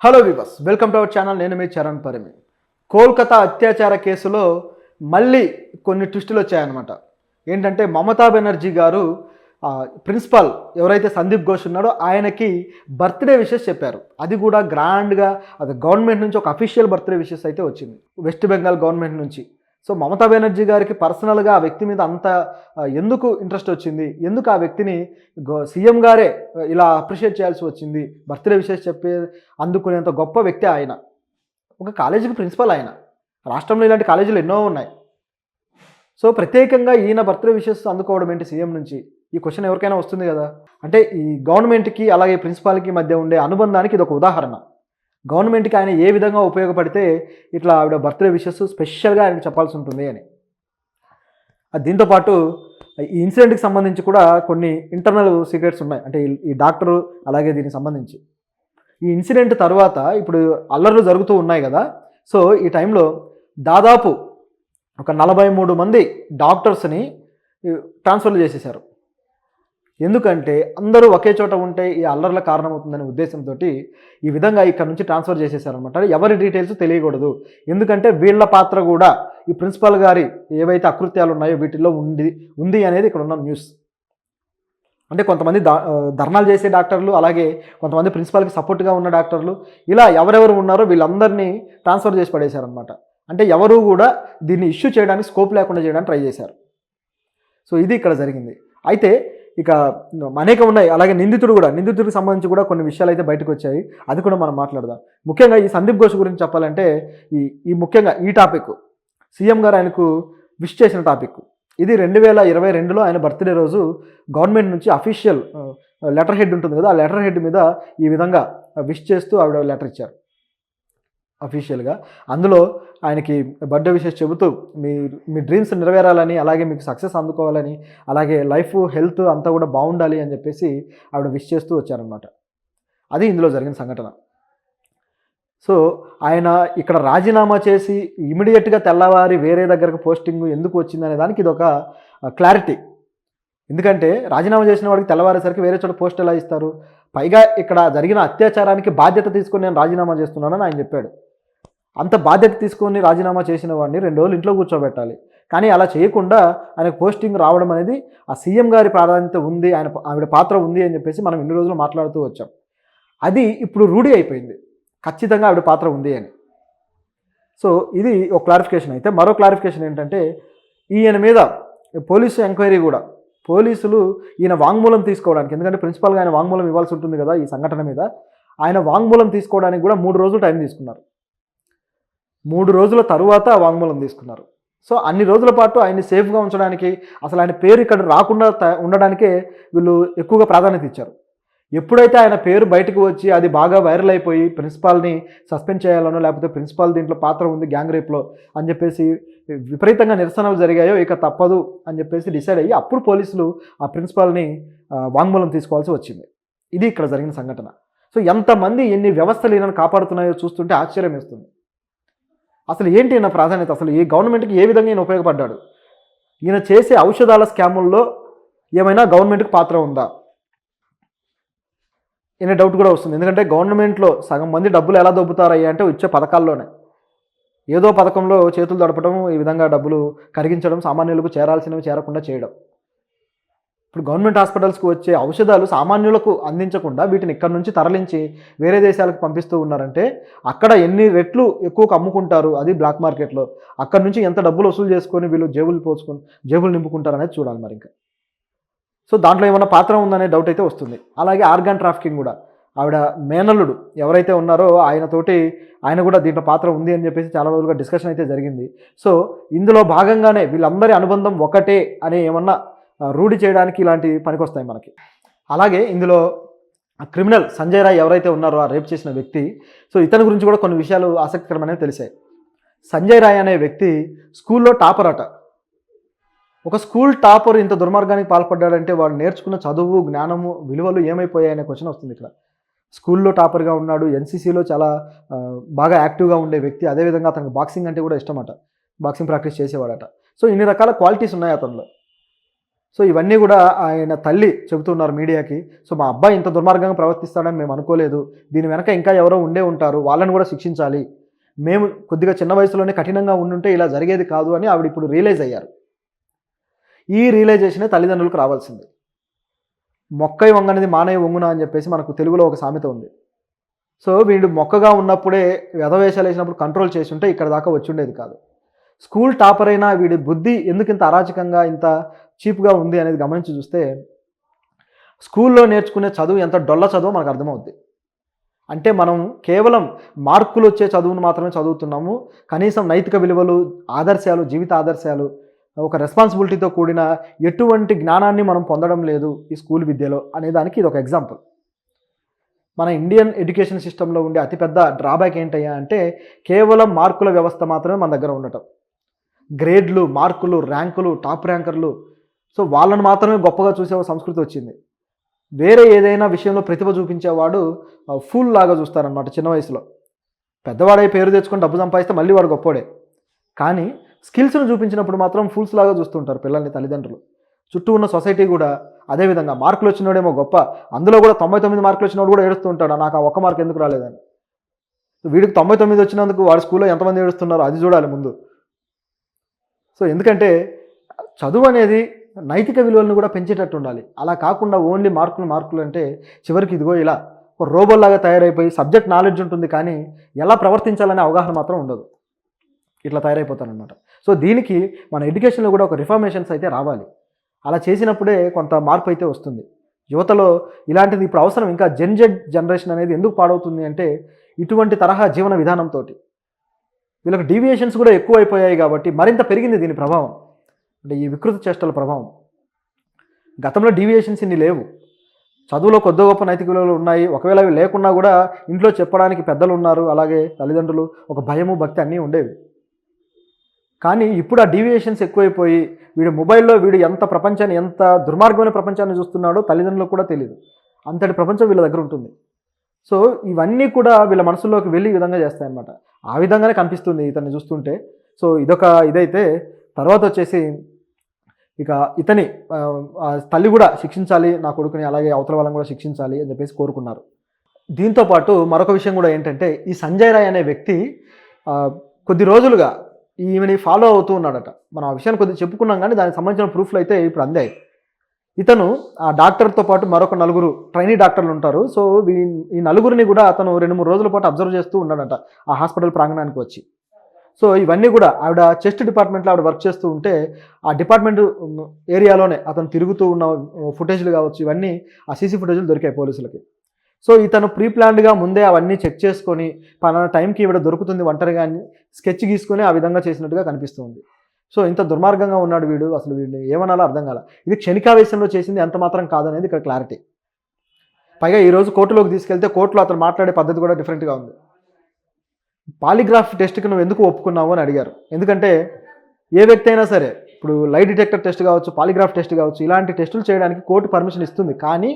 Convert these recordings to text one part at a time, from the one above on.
Hello viewers, welcome to our channel. నేను మీ చరణ్ పరిమి. కోల్కతా అత్యాచార కేసులో మళ్ళీ కొన్ని ట్విస్టులు వచ్చాయన్నమాట. ఏంటంటే మమతా బెనర్జీ గారు ప్రిన్సిపాల్ ఎవరైతే సందీప్ ఘోష్ ఉన్నాడో ఆయనకి బర్త్డే విషెస్ చెప్పారు. అది కూడా గ్రాండ్గా, అది గవర్నమెంట్ నుంచి ఒక అఫీషియల్ బర్త్డే విషెస్ అయితే వచ్చింది, వెస్ట్ బెంగాల్ గవర్నమెంట్ నుంచి. సో మమతా బెనర్జీ గారికి పర్సనల్గా ఆ వ్యక్తి మీద అంత ఎందుకు ఇంట్రెస్ట్ వచ్చింది, ఎందుకు ఆ వ్యక్తిని సీఎం గారే ఇలా అప్రిషియేట్ చేయాల్సి వచ్చింది, బర్త్డే విషెస్ చెప్పే అందుకునేంత గొప్ప వ్యక్తి ఆయన. ఒక కాలేజీకి ప్రిన్సిపల్ ఆయన. రాష్ట్రంలో ఇలాంటి కాలేజీలు ఎన్నో ఉన్నాయి. సో ప్రత్యేకంగా ఈయన బర్త్డే విషెస్ అందుకోవడం ఏంటి సీఎం నుంచి? ఈ క్వశ్చన్ ఎవరికైనా వస్తుంది కదా. అంటే ఈ గవర్నమెంట్కి అలాగే ప్రిన్సిపాల్కి మధ్య ఉండే అనుబంధానికి ఇది ఒక ఉదాహరణ. గవర్నమెంట్కి ఆయన ఏ విధంగా ఉపయోగపడితే ఇట్లా ఆవిడ బర్త్డే విషెస్ స్పెషల్గా ఆయనకు చెప్పాల్సి ఉంటుంది అని. దీంతోపాటు ఈ ఇన్సిడెంట్కి సంబంధించి కూడా కొన్ని ఇంటర్నల్ సీక్రెట్స్ ఉన్నాయి. అంటే ఈ డాక్టరు అలాగే దీనికి సంబంధించి ఈ ఇన్సిడెంట్ తర్వాత ఇప్పుడు అల్లర్లు జరుగుతూ ఉన్నాయి కదా. సో ఈ టైంలో దాదాపు ఒక 43 మంది డాక్టర్స్ని ట్రాన్స్ఫర్లు చేసేశారు. ఎందుకంటే అందరూ ఒకే చోట ఉంటే ఈ అల్లర్ల కారణమవుతుందనే ఉద్దేశంతో ఈ విధంగా ఇక్కడ నుంచి ట్రాన్స్ఫర్ చేసేసారనమాట. ఎవరి డీటెయిల్స్ తెలియకూడదు, ఎందుకంటే వీళ్ళ పాత్ర కూడా ఈ ప్రిన్సిపల్ గారి ఏవైతే అకృత్యాలు ఉన్నాయో వీటిల్లో ఉంది అనేది ఇక్కడ ఉన్న న్యూస్. అంటే కొంతమంది ధర్నాలు చేసే డాక్టర్లు, అలాగే కొంతమంది ప్రిన్సిపాల్కి సపోర్ట్గా ఉన్న డాక్టర్లు, ఇలా ఎవరెవరు ఉన్నారో వీళ్ళందరినీ ట్రాన్స్ఫర్ చేసి పడేశారనమాట. అంటే ఎవరు కూడా దీన్ని ఇష్యూ చేయడానికి స్కోప్ లేకుండా చేయడానికి ట్రై చేశారు. సో ఇది ఇక్కడ జరిగింది. అయితే ఇక అనేక ఉన్నాయి. అలాగే నిందితుడికి సంబంధించి కూడా కొన్ని విషయాలు అయితే బయటకు వచ్చాయి. అది కూడా మనం మాట్లాడదాం. ముఖ్యంగా ఈ సందీప్ ఘోష్ గురించి చెప్పాలంటే ముఖ్యంగా ఈ టాపిక్ సీఎం గారు ఆయనకు విష్ చేసిన టాపిక్. ఇది 2022లో ఆయన బర్త్డే రోజు గవర్నమెంట్ నుంచి అఫీషియల్ లెటర్ హెడ్ ఉంటుంది కదా, ఆ లెటర్ హెడ్ మీద ఈ విధంగా విష్ చేస్తూ ఆవిడ లెటర్ ఇచ్చారు అఫీషియల్గా. అందులో ఆయనకి బర్త్డే విషెస్ చెబుతూ మీ డ్రీమ్స్ నెరవేరాలని, అలాగే మీకు సక్సెస్ అందుకోవాలని, అలాగే లైఫ్ హెల్త్ అంతా కూడా బాగుండాలి అని చెప్పేసి ఆవిడ విష్ చేస్తూ వచ్చారనమాట. అది ఇందులో జరిగిన సంఘటన. సో ఆయన ఇక్కడ రాజీనామా చేసి ఇమీడియట్గా తెల్లవారి వేరే దగ్గరకు పోస్టింగ్ ఎందుకు వచ్చిందనే దానికి ఇది ఒక క్లారిటీ. ఎందుకంటే రాజీనామా చేసిన వాడికి తెల్లవారేసరికి వేరే చోట పోస్ట్ ఎలా ఇస్తారు? పైగా ఇక్కడ జరిగిన అత్యాచారానికి బాధ్యత తీసుకొని నేను రాజీనామా చేస్తున్నానని ఆయన చెప్పాడు. అంత బాధ్యత తీసుకొని రాజీనామా చేసిన వాడిని 2 రోజులు ఇంట్లో కూర్చోబెట్టాలి. కానీ అలా చేయకుండా ఆయనకు పోస్టింగ్ రావడం అనేది ఆ సీఎం గారి ప్రాధాన్యత ఉంది, ఆవిడ పాత్ర ఉంది అని చెప్పేసి మనం ఇన్ని రోజులు మాట్లాడుతూ వచ్చాం. అది ఇప్పుడు రూఢి అయిపోయింది, ఖచ్చితంగా ఆవిడ పాత్ర ఉంది అని. సో ఇది ఒక క్లారిఫికేషన్. అయితే మరో క్లారిఫికేషన్ ఏంటంటే ఈయన మీద పోలీసు ఎంక్వైరీ కూడా, పోలీసులు ఈయన వాంగ్మూలం తీసుకోవడానికి, ఎందుకంటే ప్రిన్సిపాల్గా ఆయన వాంగ్మూలం ఇవ్వాల్సి ఉంటుంది కదా ఈ సంఘటన మీద, ఆయన వాంగ్మూలం తీసుకోవడానికి కూడా 3 రోజులు టైం తీసుకున్నారు. 3 రోజుల తరువాత వాంగ్మూలం తీసుకున్నారు. సో అన్ని రోజుల పాటు ఆయన్ని సేఫ్గా ఉంచడానికి, అసలు ఆయన పేరు ఇక్కడ రాకుండా ఉండడానికే వీళ్ళు ఎక్కువగా ప్రాధాన్యత ఇచ్చారు. ఎప్పుడైతే ఆయన పేరు బయటకు వచ్చి అది బాగా వైరల్ అయిపోయి ప్రిన్సిపాల్ని సస్పెండ్ చేయాలనో, లేకపోతే ప్రిన్సిపాల్ దీంట్లో పాత్ర ఉంది గ్యాంగ్ రేప్లో అని చెప్పేసి విపరీతంగా నిరసనలు జరిగాయో, ఇక తప్పదు అని చెప్పేసి డిసైడ్ అయ్యి అప్పుడు పోలీసులు ఆ ప్రిన్సిపాల్ని వాంగ్మూలం తీసుకోవాల్సి వచ్చింది. ఇది ఇక్కడ జరిగిన సంఘటన. సో ఎంతమంది ఎన్ని వ్యవస్థలు ఈయనను కాపాడుతున్నాయో చూస్తుంటే ఆశ్చర్యం వేస్తుంది. అసలు ఏంటి ఈయన ప్రాధాన్యత? అసలు ఈ గవర్నమెంట్కి ఏ విధంగా ఈయన ఉపయోగపడ్డాడు? ఈయన చేసే ఔషధాల స్కాముల్లో ఏమైనా గవర్నమెంట్కి పాత్ర ఉందా అనే డౌట్ కూడా వస్తుంది. ఎందుకంటే గవర్నమెంట్లో సగం మంది డబ్బులు ఎలా దొబ్బుతారయ్యా అంటే వచ్చే పథకాల్లోనే. ఏదో పథకంలో చేతులు దడపడం, ఈ విధంగా డబ్బులు కరిగించడం, సామాన్యులకు చేరాల్సినవి చేరకుండా చేయడం. ఇప్పుడు గవర్నమెంట్ హాస్పిటల్స్కి వచ్చే ఔషధాలు సామాన్యులకు అందించకుండా వీటిని ఇక్కడ నుంచి తరలించి వేరే దేశాలకు పంపిస్తూ ఉన్నారంటే అక్కడ ఎన్ని రెట్లు ఎక్కువకు అమ్ముకుంటారు, అది బ్లాక్ మార్కెట్లో. అక్కడ నుంచి ఎంత డబ్బులు వసూలు చేసుకొని వీళ్ళు జేబులు నింపుకుంటారు అనేది చూడాలి మరి ఇంకా. సో దాంట్లో ఏమైనా పాత్ర ఉందనే డౌట్ అయితే వస్తుంది. అలాగే ఆర్గాన్ ట్రాఫికింగ్ కూడా, ఆవిడ మేనల్లుడు ఎవరైతే ఉన్నారో ఆయన కూడా దీంట్లో పాత్ర ఉంది అని చెప్పేసి చాలా రోజులుగా డిస్కషన్ అయితే జరిగింది. సో ఇందులో భాగంగానే వీళ్ళందరి అనుబంధం ఒకటే అనే ఏమన్నా రూఢి చేయడానికి ఇలాంటి పనికొస్తాయి మనకి. అలాగే ఇందులో క్రిమినల్ సంజయ్ రాయ్ ఎవరైతే ఉన్నారో, ఆ రేప్ చేసిన వ్యక్తి, సో ఇతని గురించి కూడా కొన్ని విషయాలు ఆసక్తికరమైనవి తెలిసాయి. సంజయ్ రాయ్ అనే వ్యక్తి స్కూల్లో టాపర్ అట. ఒక స్కూల్ టాపర్ ఇంత దుర్మార్గానికి పాల్పడ్డాడంటే వాడు నేర్చుకున్న చదువు, జ్ఞానము, విలువలు ఏమైపోయాయనే క్వశ్చన్ వస్తుంది ఇక్కడ. స్కూల్లో టాపర్గా ఉన్నాడు, ఎన్సీసీలో చాలా బాగా యాక్టివ్గా ఉండే వ్యక్తి. అదేవిధంగా అతనికి బాక్సింగ్ అంటే కూడా ఇష్టమట, బాక్సింగ్ ప్రాక్టీస్ చేసేవాడట. సో ఇన్ని రకాల క్వాలిటీస్ ఉన్నాయి అతనిలో. సో ఇవన్నీ కూడా ఆయన తల్లి చెబుతున్నారు మీడియాకి. సో మా అబ్బాయి ఇంత దుర్మార్గంగా ప్రవర్తిస్తాడని మేము అనుకోలేదు, దీని వెనక ఇంకా ఎవరో ఉండే ఉంటారు, వాళ్ళని కూడా శిక్షించాలి, మేము కొద్దిగా చిన్న వయసులోనే కఠినంగా ఉండుంటే ఇలా జరిగేది కాదు అని ఆవిడ ఇప్పుడు రియలైజ్ అయ్యారు. ఈ రియలైజేషనే తల్లిదండ్రులకు రావాల్సింది. మొక్కై వంగనిది మానై వంగున అని చెప్పేసి మనకు తెలుగులో ఒక సామెత ఉంది. సో వీడు మొక్కగా ఉన్నప్పుడే వ్యధవేషాలు వేసినప్పుడు కంట్రోల్ చేసి ఉంటే ఇక్కడ దాకా వచ్చి ఉండేది కాదు. స్కూల్ టాపర్ అయినా వీడి బుద్ధి ఎందుకు ఇంత అరాచకంగా ఇంత చీప్గా ఉంది అనేది గమనించి చూస్తే స్కూల్లో నేర్చుకునే చదువు ఎంత డొల్ల చదువు మనకు అర్థమవుద్ది. అంటే మనం కేవలం మార్కులు వచ్చే చదువును మాత్రమే చదువుతున్నాము, కనీసం నైతిక విలువలు, ఆదర్శాలు, జీవిత ఆదర్శాలు, ఒక రెస్పాన్సిబిలిటీతో కూడిన ఎటువంటి జ్ఞానాన్ని మనం పొందడం లేదు ఈ స్కూల్ విద్యలో అనే దానికి ఇది ఒక ఎగ్జాంపుల్. మన ఇండియన్ ఎడ్యుకేషన్ సిస్టంలో ఉండే అతిపెద్ద డ్రాబ్యాక్ ఏంటయ్యా అంటే కేవలం మార్కుల వ్యవస్థ మాత్రమే మన దగ్గర ఉండటం. గ్రేడ్లు, మార్కులు, ర్యాంకులు, టాప్ ర్యాంకర్లు, సో వాళ్ళని మాత్రమే గొప్పగా చూసే ఒక సంస్కృతి వచ్చింది. వేరే ఏదైనా విషయంలో ప్రతిభ చూపించేవాడు ఫూల్ లాగా చూస్తారనమాట చిన్న వయసులో. పెద్దవాడై పేరు తెచ్చుకొని డబ్బు సంపాదిస్తే మళ్ళీ వాడు గొప్పోడే, కానీ స్కిల్స్ను చూపించినప్పుడు మాత్రం ఫూల్స్ లాగా చూస్తుంటారు పిల్లల్ని తల్లిదండ్రులు. చుట్టూ ఉన్న సొసైటీ కూడా అదేవిధంగా. మార్కులు వచ్చినోడేమో గొప్ప, అందులో కూడా 99 మార్కులు వచ్చినోడు కూడా ఏడుస్తూ ఉంటాడు, నాకు ఆ ఒక్క మార్క్ ఎందుకు రాలేదని. వీడికి 99 వచ్చినందుకు వాడి స్కూల్లో ఎంతమంది ఏడుస్తున్నారో అది చూడాలి ముందు. సో ఎందుకంటే చదువు అనేది నైతిక విలువలను కూడా పెంచేటట్టు ఉండాలి. అలా కాకుండా ఓన్లీ మార్కులు అంటే చివరికి ఇదిగో ఇలా ఒక రోబోల్లాగా తయారైపోయి సబ్జెక్ట్ నాలెడ్జ్ ఉంటుంది కానీ ఎలా ప్రవర్తించాలనే అవగాహన మాత్రం ఉండదు. ఇట్లా తయారైపోతారనమాట. సో దీనికి మన ఎడ్యుకేషన్లో కూడా ఒక రిఫార్మేషన్స్ అయితే రావాలి. అలా చేసినప్పుడే కొంత మార్పు అయితే వస్తుంది. యువతలో ఇలాంటిది ఇప్పుడు అవసరం. ఇంకా జెడ్ జనరేషన్ అనేది ఎందుకు పాడవుతుంది అంటే ఇటువంటి తరహా జీవన విధానంతో వీళ్ళకి డీవియేషన్స్ కూడా ఎక్కువ అయిపోయాయి కాబట్టి మరింత పెరిగింది దీని ప్రభావం, అంటే ఈ వికృత చేష్టల ప్రభావం. గతంలో డీవియేషన్స్ ఇన్ని లేవు. చదువులో కొద్ది గొప్ప నైతిక విలువలు ఉన్నాయి. ఒకవేళ అవి లేకున్నా కూడా ఇంట్లో చెప్పడానికి పెద్దలు ఉన్నారు, అలాగే తల్లిదండ్రులు, ఒక భయము, భక్తి అన్నీ ఉండేవి. కానీ ఇప్పుడు ఆ డీవియేషన్స్ ఎక్కువైపోయి వీడు మొబైల్లో వీడు ఎంత ప్రపంచాన్ని, ఎంత దుర్మార్గమైన ప్రపంచాన్ని చూస్తున్నాడో తల్లిదండ్రులకు కూడా తెలియదు. అంతటి ప్రపంచం వీళ్ళ దగ్గర ఉంటుంది. సో ఇవన్నీ కూడా వీళ్ళ మనసులోకి వెళ్ళి ఈ విధంగా చేస్తాయన్నమాట. ఆ విధంగానే కనిపిస్తుంది ఇతన్ని చూస్తుంటే. సో ఇదొక ఇదైతే. తర్వాత వచ్చేసి ఇక ఇతని తల్లి కూడా శిక్షించాలి నా కొడుకుని, అలాగే అవతల వాళ్ళని కూడా శిక్షించాలి అని చెప్పేసి కోరుకున్నారు. దీంతోపాటు మరొక విషయం కూడా ఏంటంటే ఈ సంజయ్ రాయ్ అనే వ్యక్తి కొద్ది రోజులుగా ఈమెని ఫాలో అవుతూ ఉన్నాడట. మనం ఆ విషయాన్ని కొద్దిగా చెప్పుకున్నాం కానీ దానికి సంబంధించిన ప్రూఫ్లు అయితే ఇప్పుడు అందాయి. ఇతను ఆ డాక్టర్తో పాటు మరొక 4 ట్రైనీ డాక్టర్లు ఉంటారు. సో ఈ నలుగురిని కూడా అతను 2-3 రోజుల పాటు అబ్జర్వ్ చేస్తూ ఉన్నాడట ఆ హాస్పిటల్ ప్రాంగణానికి వచ్చి. సో ఇవన్నీ కూడా ఆవిడ చెస్ట్ డిపార్ట్మెంట్లో ఆవిడ వర్క్ చేస్తూ ఉంటే ఆ డిపార్ట్మెంట్ ఏరియాలోనే అతను తిరుగుతూ ఉన్న ఫుటేజ్లు కావచ్చు, ఇవన్నీ ఆ సీసీ ఫుటేజ్లు దొరికాయి పోలీసులకి. సో ఇతను ప్రీ ప్లాన్డ్గా ముందే అవన్నీ చెక్ చేసుకొని పలానా టైంకి ఈవిడ దొరుకుతుంది ఒంటరిగా అని స్కెచ్ గీసుకొని ఆ విధంగా చేసినట్టుగా కనిపిస్తుంది. సో ఇంత దుర్మార్గంగా ఉన్నాడు వీడు, అసలు వీడిని ఏమనాలో అర్థం కాల. ఇది క్షణికావేశంలో చేసింది ఎంత మాత్రం కాదనేది ఇక్కడ క్లారిటీ. పైగా ఈరోజు కోర్టులోకి తీసుకెళ్తే కోర్టులో అతను మాట్లాడే పద్ధతి కూడా డిఫరెంట్గా ఉంది. పాలిగ్రాఫ్ టెస్ట్కి నువ్వు ఎందుకు ఒప్పుకున్నావు అని అడిగారు. ఎందుకంటే ఏ వ్యక్తి అయినా సరే ఇప్పుడు లై డిటెక్టర్ టెస్ట్ కావచ్చు, పాలిగ్రాఫ్ టెస్ట్ కావచ్చు, ఇలాంటి టెస్టులు చేయడానికి కోర్టు పర్మిషన్ ఇస్తుంది. కానీ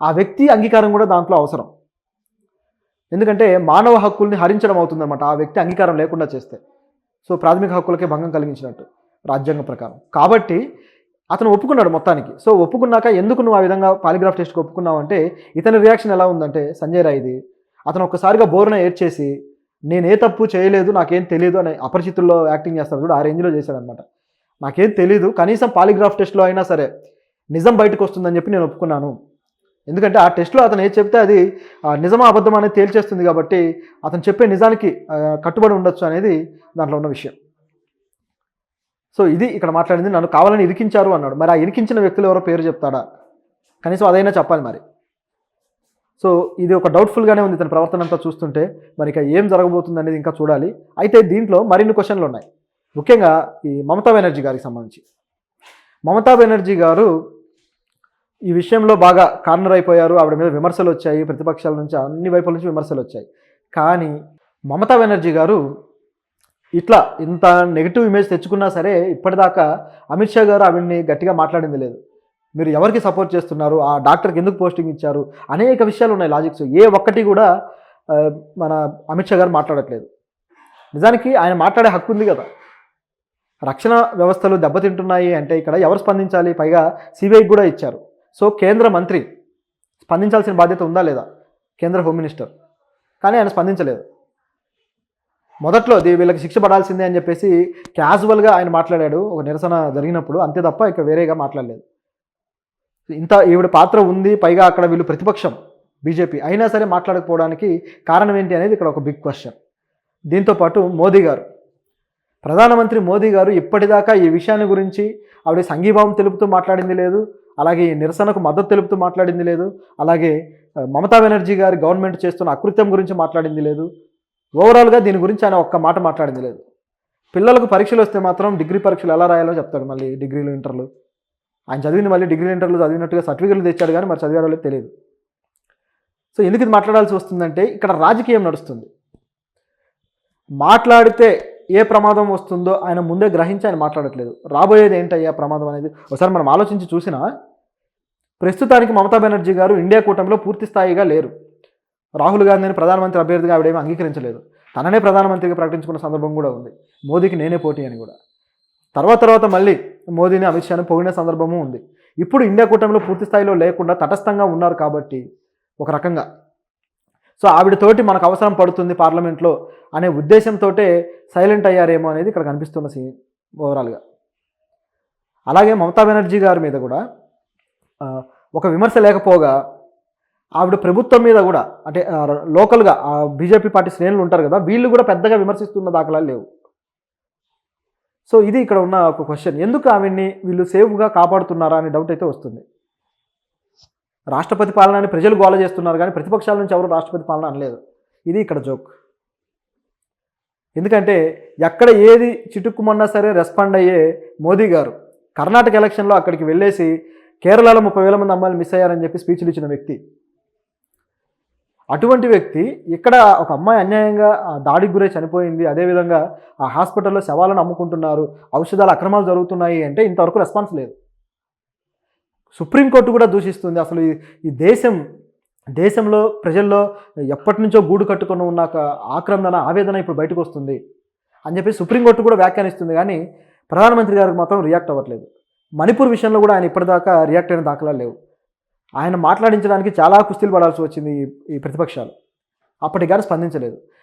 ఆ వ్యక్తి అంగీకారం కూడా దాంట్లో అవసరం. ఎందుకంటే మానవ హక్కుల్ని హరించడం అవుతుందన్నమాట ఆ వ్యక్తి అంగీకారం లేకుండా చేస్తే. సో ప్రాథమిక హక్కులకే భంగం కలిగించినట్టు రాజ్యాంగ ప్రకారం. కాబట్టి అతను ఒప్పుకున్నాడు మొత్తానికి. సో ఒప్పుకున్నాక ఎందుకు నువ్వు ఆ విధంగా పాలిగ్రాఫ్ టెస్ట్కి ఒప్పుకున్నావు అంటే ఇతని రియాక్షన్ ఎలా ఉందంటే సంజయ్ రాయ్ది, అతను ఒక్కసారిగా బోరున ఏడ్చేసి నేను ఏ తప్పు చేయలేదు, నాకేం తెలియదు అని అపరిచితుల్లో యాక్టింగ్ చేస్తాడు చూడు, ఆ రేంజ్లో చేశాడనమాట. నాకేం తెలీదు, కనీసం పాలిగ్రాఫ్ టెస్ట్లో అయినా సరే నిజం బయటకు వస్తుందని చెప్పి నేను ఒప్పుకున్నాను. ఎందుకంటే ఆ టెస్ట్లో అతను ఏది చెప్తే అది నిజమా అబద్ధం అనేది తేల్చేస్తుంది కాబట్టి అతను చెప్పే నిజానికి కట్టుబడి ఉండొచ్చు అనేది దాంట్లో ఉన్న విషయం. సో ఇది ఇక్కడ మాట్లాడింది. నన్ను కావాలని ఇరికించారు అన్నాడు. మరి ఆ ఇరికించిన వ్యక్తులు ఎవరో పేరు చెప్తాడా? కనీసం అదైనా చెప్పాలి మరి. సో ఇది ఒక డౌట్ఫుల్గానే ఉంది ఇతని ప్రవర్తన అంతా చూస్తుంటే. మరి ఇక ఏం జరగబోతుంది అనేది ఇంకా చూడాలి. అయితే దీంట్లో మరిన్ని క్వశ్చన్లు ఉన్నాయి, ముఖ్యంగా ఈ మమతా బెనర్జీ గారికి సంబంధించి. మమతా బెనర్జీ గారు ఈ విషయంలో బాగా కార్నర్ అయిపోయారు. ఆవిడ మీద విమర్శలు వచ్చాయి, ప్రతిపక్షాల నుంచి అన్ని వైపుల నుంచి విమర్శలు వచ్చాయి. కానీ మమతా బెనర్జీ గారు ఇట్లా ఇంత నెగిటివ్ ఇమేజ్ తెచ్చుకున్నా సరే ఇప్పటిదాకా అమిత్ షా గారు ఆవిడ్ని గట్టిగా మాట్లాడింది లేదు. మీరు ఎవరికి సపోర్ట్ చేస్తున్నారు, ఆ డాక్టర్కి ఎందుకు పోస్టింగ్ ఇచ్చారు, అనేక విషయాలు ఉన్నాయి లాజిక్స్. ఏ ఒక్కటి కూడా మన అమిత్ షా గారు మాట్లాడట్లేదు. నిజానికి ఆయన మాట్లాడే హక్కు ఉంది కదా. రక్షణ వ్యవస్థలు దెబ్బతింటున్నాయి అంటే ఇక్కడ ఎవరు స్పందించాలి? పైగా సిబిఐకి కూడా ఇచ్చారు. సో కేంద్ర మంత్రి స్పందించాల్సిన బాధ్యత ఉందా లేదా? కేంద్ర హోమ్ మినిస్టర్. కానీ ఆయన స్పందించలేదు. మొదట్లో వీళ్ళకి శిక్ష పడాల్సిందే అని చెప్పేసి క్యాజువల్గా ఆయన మాట్లాడాడు ఒక నిరసన జరిగినప్పుడు, అంతే తప్ప ఇక వేరేగా మాట్లాడలేదు. ఇంత ఈవిడ పాత్ర ఉంది, పైగా అక్కడ వీళ్ళు ప్రతిపక్షం బీజేపీ అయినా సరే మాట్లాడకపోవడానికి కారణం ఏంటి అనేది ఇక్కడ ఒక బిగ్ క్వశ్చన్. దీంతోపాటు మోదీ గారు, ప్రధానమంత్రి మోదీ గారు ఇప్పటిదాకా ఈ విషయాన్ని గురించి ఆవిడ సంఘీభావం తెలుపుతూ మాట్లాడింది లేదు, అలాగే ఈ నిరసనకు మద్దతు తెలుపుతూ మాట్లాడింది లేదు, అలాగే మమతా బెనర్జీ గారి గవర్నమెంట్ చేస్తున్న అకృత్యం గురించి మాట్లాడింది లేదు. ఓవరాల్గా దీని గురించి ఆయన ఒక్క మాట మాట్లాడింది లేదు. పిల్లలకు పరీక్షలు వస్తే మాత్రం డిగ్రీ పరీక్షలు ఎలా రాయాలో చెప్తాడు, మళ్ళీ డిగ్రీలు ఇంటర్లు. ఆయన చదివింది మళ్ళీ డిగ్రీ ఇంటర్లు చదివినట్టుగా సర్టిఫికెట్లు తెచ్చాడు, కానీ మరి చదివారో లేదో తెలియదు. సో ఎందుకు ఇది మాట్లాడాల్సి వస్తుందంటే ఇక్కడ రాజకీయం నడుస్తుంది. మాట్లాడితే ఏ ప్రమాదం వస్తుందో ఆయన ముందే గ్రహించి ఆయన మాట్లాడట్లేదు. రాబోయేది ఏంటయ్యా ప్రమాదం అనేది ఒకసారి మనం ఆలోచించి చూసినా, ప్రస్తుతానికి మమతా బెనర్జీ గారు ఇండియా కూటమిలో పూర్తి స్థాయిగా లేరు. రాహుల్ గాంధీని ప్రధానమంత్రి అభ్యర్థిగా ఆవిడేమీ అంగీకరించలేదు. తననే ప్రధానమంత్రిగా ప్రకటించుకున్న సందర్భం కూడా ఉంది, మోదీకి నేనే పోటీ అని కూడా. తర్వాత మళ్ళీ మోదీని అమిత్ షాని పొగిడిన సందర్భము ఉంది. ఇప్పుడు ఇండియా కూటమిలో పూర్తి స్థాయిలో లేకుండా తటస్థంగా ఉన్నారు కాబట్టి ఒక రకంగా సో ఆవిడతోటి మనకు అవసరం పడుతుంది పార్లమెంట్లో అనే ఉద్దేశంతో సైలెంట్ అయ్యారేమో అనేది ఇక్కడ కనిపిస్తున్న సీన్ ఓవరాల్గా. అలాగే మమతా బెనర్జీ గారి మీద కూడా ఒక విమర్శ లేకపోగా ఆవిడ ప్రభుత్వం మీద కూడా అంటే లోకల్గా బీజేపీ పార్టీ శ్రేణులు ఉంటారు కదా, వీళ్ళు కూడా పెద్దగా విమర్శిస్తున్న దాఖలాలు లేవు. సో ఇది ఇక్కడ ఉన్న ఒక క్వశ్చన్. ఎందుకు ఆవిడ్ని వీళ్ళు సేఫ్గా కాపాడుతున్నారా అనే డౌట్ అయితే వస్తుంది. రాష్ట్రపతి పాలనని ప్రజలు గోల చేస్తున్నారు, కానీ ప్రతిపక్షాల నుంచి ఎవరు రాష్ట్రపతి పాలన అనలేదు. ఇది ఇక్కడ జోక్. ఎందుకంటే ఎక్కడ ఏది చిటుక్కుమన్నా సరే రెస్పాండ్ అయ్యే మోదీ గారు కర్ణాటక ఎలక్షన్లో అక్కడికి వెళ్ళేసి కేరళలో 30,000 మంది అమ్మాయిలు మిస్ అయ్యారని చెప్పి స్పీచ్లు ఇచ్చిన వ్యక్తి. అటువంటి వ్యక్తి ఇక్కడ ఒక అమ్మాయి అన్యాయంగా దాడికి గురై చనిపోయింది, అదేవిధంగా ఆ హాస్పిటల్లో శవాలను అమ్ముకుంటున్నారు, ఔషధాల అక్రమాలు జరుగుతున్నాయి అంటే ఇంతవరకు రెస్పాన్స్ లేదు. సుప్రీంకోర్టు కూడా దూషిస్తుంది. అసలు ఈ దేశంలో ప్రజల్లో ఎప్పటి నుంచో గూడు కట్టుకొని ఉన్న ఆక్రందన ఆవేదన ఇప్పుడు బయటకు వస్తుంది అని చెప్పి సుప్రీంకోర్టు కూడా వ్యాఖ్యానిస్తుంది, కానీ ప్రధానమంత్రి గారికి మాత్రం రియాక్ట్ అవ్వట్లేదు. మణిపూర్ విషయంలో కూడా ఆయన ఇప్పటిదాకా రియాక్ట్ అయిన దాఖలాలు లేవు. ఆయన మాట్లాడించడానికి చాలా కుస్తీలు పడాల్సి వచ్చింది ఈ ప్రతిపక్షాలు, అప్పటికి కానీ స్పందించలేదు.